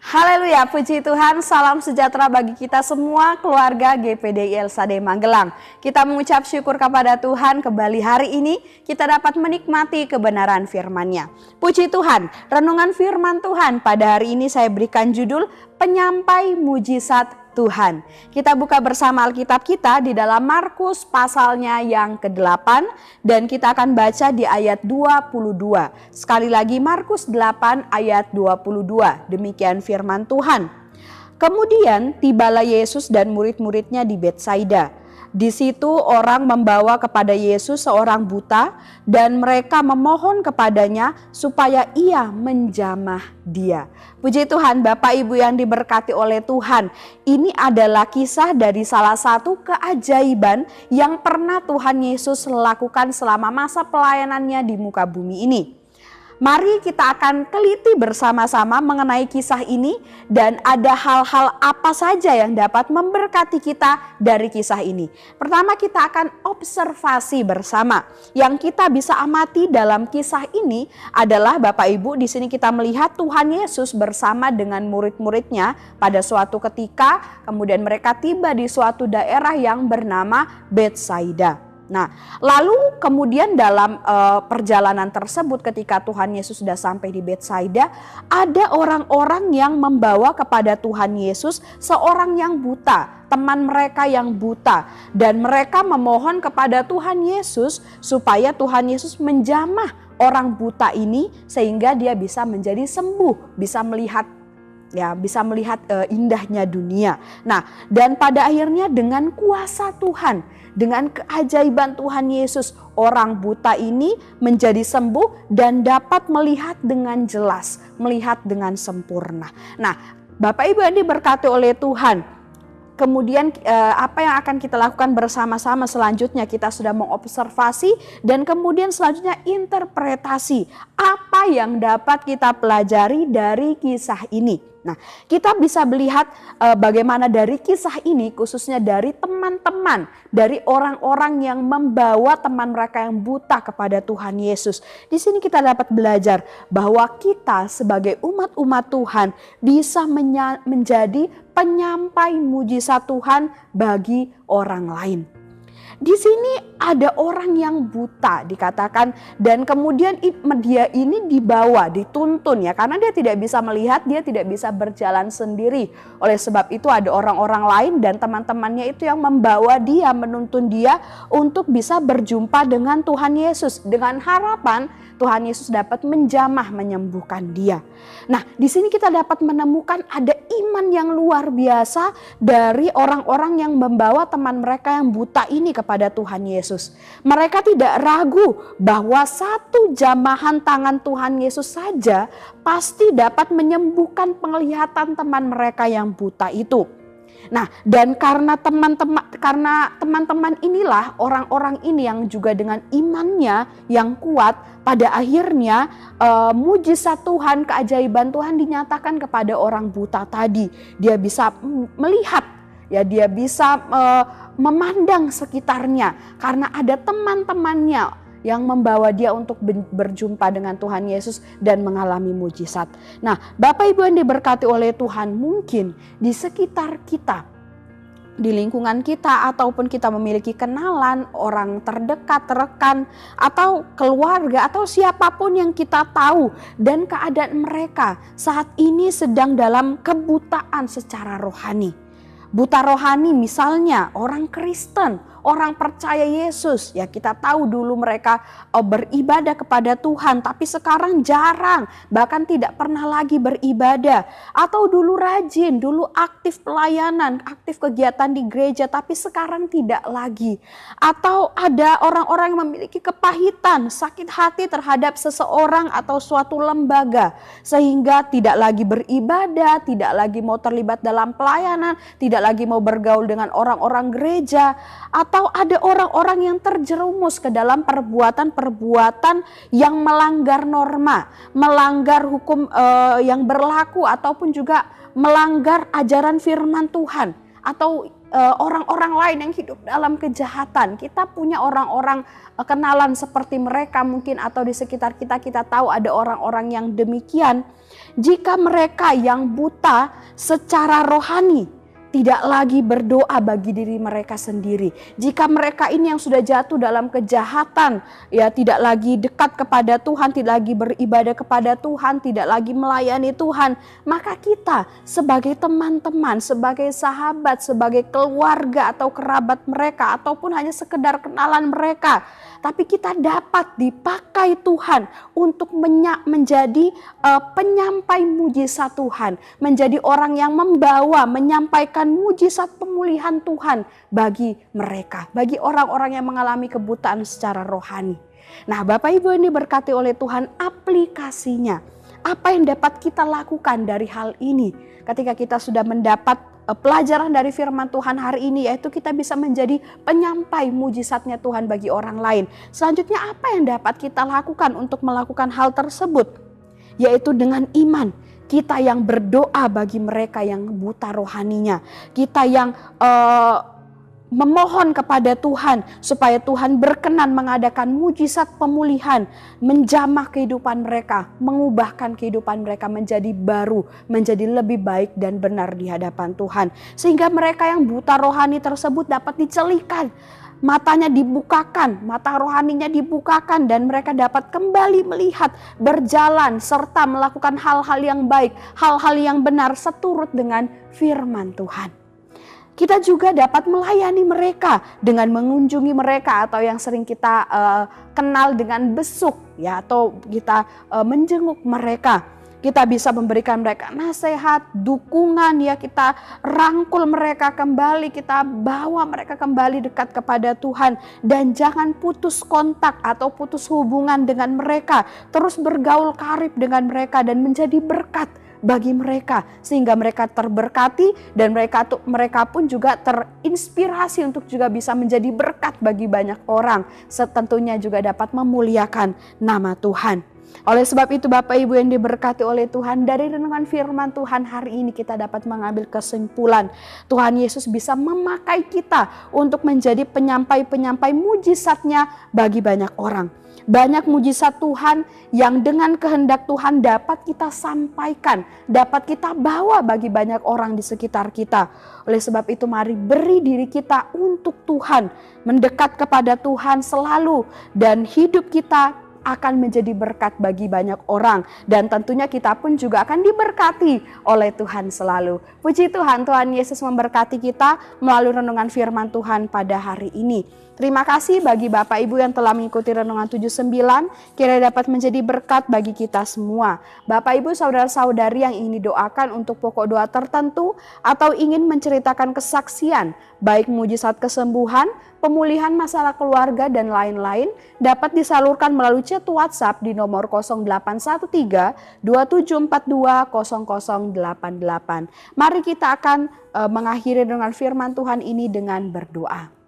Haleluya, puji Tuhan, salam sejahtera bagi kita semua keluarga GPDI LSAD Magelang. Kita mengucap syukur kepada Tuhan kembali hari ini kita dapat menikmati kebenaran firman-Nya. Puji Tuhan, renungan firman Tuhan pada hari ini saya berikan judul Penyampai Mujizat Tuhan. Kita buka bersama Alkitab kita di dalam Markus pasalnya yang ke-8 dan kita akan baca di ayat 22. Sekali lagi Markus 8 ayat 22. Demikian firman Tuhan. Kemudian tibalah Yesus dan murid-muridnya di Betsaida. Di situ orang membawa kepada Yesus seorang buta dan mereka memohon kepadanya supaya ia menjamah dia. Puji Tuhan, Bapak Ibu yang diberkati oleh Tuhan. Ini adalah kisah dari salah satu keajaiban yang pernah Tuhan Yesus lakukan selama masa pelayanannya di muka bumi ini. Mari kita akan teliti bersama-sama mengenai kisah ini dan ada hal-hal apa saja yang dapat memberkati kita dari kisah ini. Pertama kita akan observasi bersama. Yang kita bisa amati dalam kisah ini adalah Bapak Ibu, di sini kita melihat Tuhan Yesus bersama dengan murid-muridnya pada suatu ketika, kemudian mereka tiba di suatu daerah yang bernama Betsaida. Nah, lalu kemudian dalam perjalanan tersebut ketika Tuhan Yesus sudah sampai di Betsaida, ada orang-orang yang membawa kepada Tuhan Yesus seorang yang buta, teman mereka yang buta, dan mereka memohon kepada Tuhan Yesus supaya Tuhan Yesus menjamah orang buta ini sehingga dia bisa menjadi sembuh, bisa melihat indahnya dunia. Nah, dan pada akhirnya dengan kuasa Tuhan, dengan keajaiban Tuhan Yesus, orang buta ini menjadi sembuh dan dapat melihat dengan jelas, melihat dengan sempurna. Nah, Bapak Ibu yang diberkati oleh Tuhan, kemudian apa yang akan kita lakukan bersama-sama selanjutnya, kita sudah mengobservasi dan kemudian selanjutnya interpretasi apa yang dapat kita pelajari dari kisah ini. Nah, kita bisa melihat bagaimana dari kisah ini, khususnya dari teman-teman, dari orang-orang yang membawa teman mereka yang buta kepada Tuhan Yesus. Di sini kita dapat belajar bahwa kita sebagai umat-umat Tuhan bisa menjadi penyampai mujizat Tuhan bagi orang lain. Di sini ada orang yang buta dikatakan, dan kemudian dia ini dibawa, dituntun ya, karena dia tidak bisa melihat, dia tidak bisa berjalan sendiri. Oleh sebab itu ada orang-orang lain dan teman-temannya itu yang membawa dia, menuntun dia untuk bisa berjumpa dengan Tuhan Yesus dengan harapan Tuhan Yesus dapat menjamah, menyembuhkan dia. Nah, di sini kita dapat menemukan ada iman yang luar biasa dari orang-orang yang membawa teman mereka yang buta ini kepada Tuhan Yesus. Mereka tidak ragu bahwa satu jamahan tangan Tuhan Yesus saja pasti dapat menyembuhkan penglihatan teman mereka yang buta itu. Nah, dan karena teman-teman inilah, orang-orang ini yang juga dengan imannya yang kuat, pada akhirnya mujizat Tuhan, keajaiban Tuhan dinyatakan kepada orang buta tadi. Dia bisa melihat, ya, dia bisa memandang sekitarnya karena ada teman-temannya yang membawa dia untuk berjumpa dengan Tuhan Yesus dan mengalami mujizat. Nah, Bapak Ibu yang diberkati oleh Tuhan, mungkin di sekitar kita, di lingkungan kita, ataupun kita memiliki kenalan, orang terdekat, rekan, atau keluarga, atau siapapun yang kita tahu, dan keadaan mereka saat ini sedang dalam kebutaan secara rohani. Buta rohani misalnya orang Kristen, orang percaya Yesus, ya kita tahu dulu mereka beribadah kepada Tuhan, tapi sekarang jarang, bahkan tidak pernah lagi beribadah. Atau dulu rajin, dulu aktif pelayanan, aktif kegiatan di gereja, tapi sekarang tidak lagi. Atau ada orang-orang yang memiliki kepahitan, sakit hati terhadap seseorang atau suatu lembaga, sehingga tidak lagi beribadah, tidak lagi mau terlibat dalam pelayanan, tidak lagi mau bergaul dengan orang-orang gereja. Atau ada orang-orang yang terjerumus ke dalam perbuatan-perbuatan yang melanggar norma, melanggar hukum yang berlaku, ataupun juga melanggar ajaran firman Tuhan. Atau orang-orang lain yang hidup dalam kejahatan. Kita punya orang-orang kenalan seperti mereka mungkin, atau di sekitar kita kita tahu ada orang-orang yang demikian. Jika mereka yang buta secara rohani tidak lagi berdoa bagi diri mereka sendiri, jika mereka ini yang sudah jatuh dalam kejahatan, ya tidak lagi dekat kepada Tuhan, tidak lagi beribadah kepada Tuhan, tidak lagi melayani Tuhan, maka kita sebagai teman-teman, sebagai sahabat, sebagai keluarga atau kerabat mereka, ataupun hanya sekedar kenalan mereka, tapi kita dapat dipakai Tuhan untuk menjadi penyampai mujizat Tuhan, menjadi orang yang membawa, menyampaikan mujizat pemulihan Tuhan bagi mereka, bagi orang-orang yang mengalami kebutaan secara rohani. Nah, Bapak Ibu ini berkati oleh Tuhan, aplikasinya apa yang dapat kita lakukan dari hal ini ketika kita sudah mendapat pelajaran dari firman Tuhan hari ini, yaitu kita bisa menjadi penyampai mujizatnya Tuhan bagi orang lain. Selanjutnya apa yang dapat kita lakukan untuk melakukan hal tersebut? Yaitu dengan iman. Kita yang berdoa bagi mereka yang buta rohaninya. Kita yang memohon kepada Tuhan supaya Tuhan berkenan mengadakan mujizat pemulihan, menjamah kehidupan mereka, mengubahkan kehidupan mereka menjadi baru, menjadi lebih baik dan benar di hadapan Tuhan. Sehingga mereka yang buta rohani tersebut dapat dicelikan, matanya dibukakan, mata rohaninya dibukakan, dan mereka dapat kembali melihat, berjalan, serta melakukan hal-hal yang baik, hal-hal yang benar seturut dengan firman Tuhan. Kita juga dapat melayani mereka dengan mengunjungi mereka, atau yang sering kita kenal dengan besuk, ya, atau kita menjenguk mereka. Kita bisa memberikan mereka nasihat, dukungan, ya, kita rangkul mereka kembali, kita bawa mereka kembali dekat kepada Tuhan. Dan jangan putus kontak atau putus hubungan dengan mereka. Terus bergaul karib dengan mereka dan menjadi berkat bagi mereka, sehingga mereka terberkati dan mereka pun juga terinspirasi untuk juga bisa menjadi berkat bagi banyak orang. Tentunya juga dapat memuliakan nama Tuhan. Oleh sebab itu Bapak Ibu yang diberkati oleh Tuhan, dari renungan firman Tuhan hari ini kita dapat mengambil kesimpulan Tuhan Yesus bisa memakai kita untuk menjadi penyampai-penyampai mujizatnya bagi banyak orang. Banyak mujizat Tuhan yang dengan kehendak Tuhan dapat kita sampaikan, dapat kita bawa bagi banyak orang di sekitar kita. Oleh sebab itu mari beri diri kita untuk Tuhan, mendekat kepada Tuhan selalu, dan hidup kita akan menjadi berkat bagi banyak orang, dan tentunya kita pun juga akan diberkati oleh Tuhan selalu. Puji Tuhan, Tuhan Yesus memberkati kita melalui renungan firman Tuhan pada hari ini. Terima kasih bagi Bapak Ibu yang telah mengikuti renungan 79, kiranya dapat menjadi berkat bagi kita semua. Bapak Ibu, saudara-saudari yang ingin didoakan untuk pokok doa tertentu atau ingin menceritakan kesaksian, baik mujizat kesembuhan, pemulihan masalah keluarga dan lain-lain, dapat disalurkan melalui chat WhatsApp di nomor 0813 2742 0088. Mari kita akan mengakhiri dengan firman Tuhan ini dengan berdoa.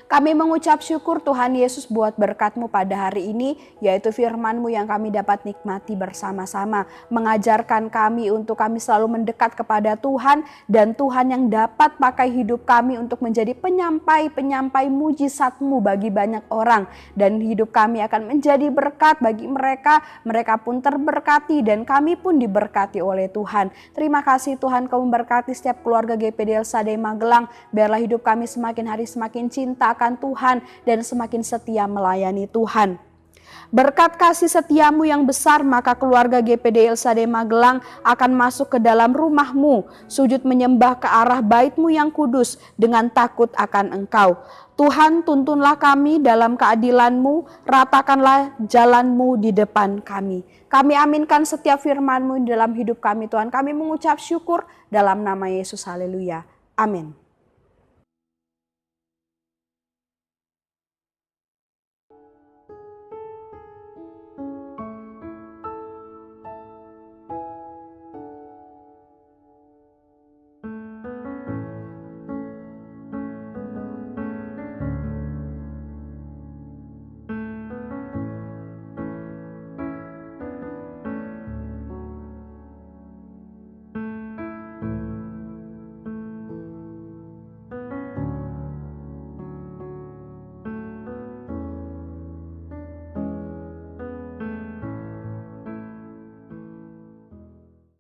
Kami mengucap syukur Tuhan Yesus buat berkat-Mu pada hari ini, yaitu firman-Mu yang kami dapat nikmati bersama-sama. Mengajarkan kami untuk kami selalu mendekat kepada Tuhan, dan Tuhan yang dapat pakai hidup kami untuk menjadi penyampai-penyampai mujizat-Mu bagi banyak orang. Dan hidup kami akan menjadi berkat bagi mereka, mereka pun terberkati dan kami pun diberkati oleh Tuhan. Terima kasih Tuhan, Kau memberkati setiap keluarga GPD LSAD Magelang. Biarlah hidup kami semakin hari semakin cinta akan Tuhan dan semakin setia melayani Tuhan. Berkat kasih setiamu yang besar, maka keluarga GPD LSAD Magelang akan masuk ke dalam rumah-Mu, sujud menyembah ke arah bait-Mu yang kudus dengan takut akan Engkau. Tuhan, tuntunlah kami dalam keadilan-Mu, ratakanlah jalan-Mu di depan kami. Kami aminkan setiap firman-Mu dalam hidup kami Tuhan. Kami mengucap syukur dalam nama Yesus, haleluya. Amin.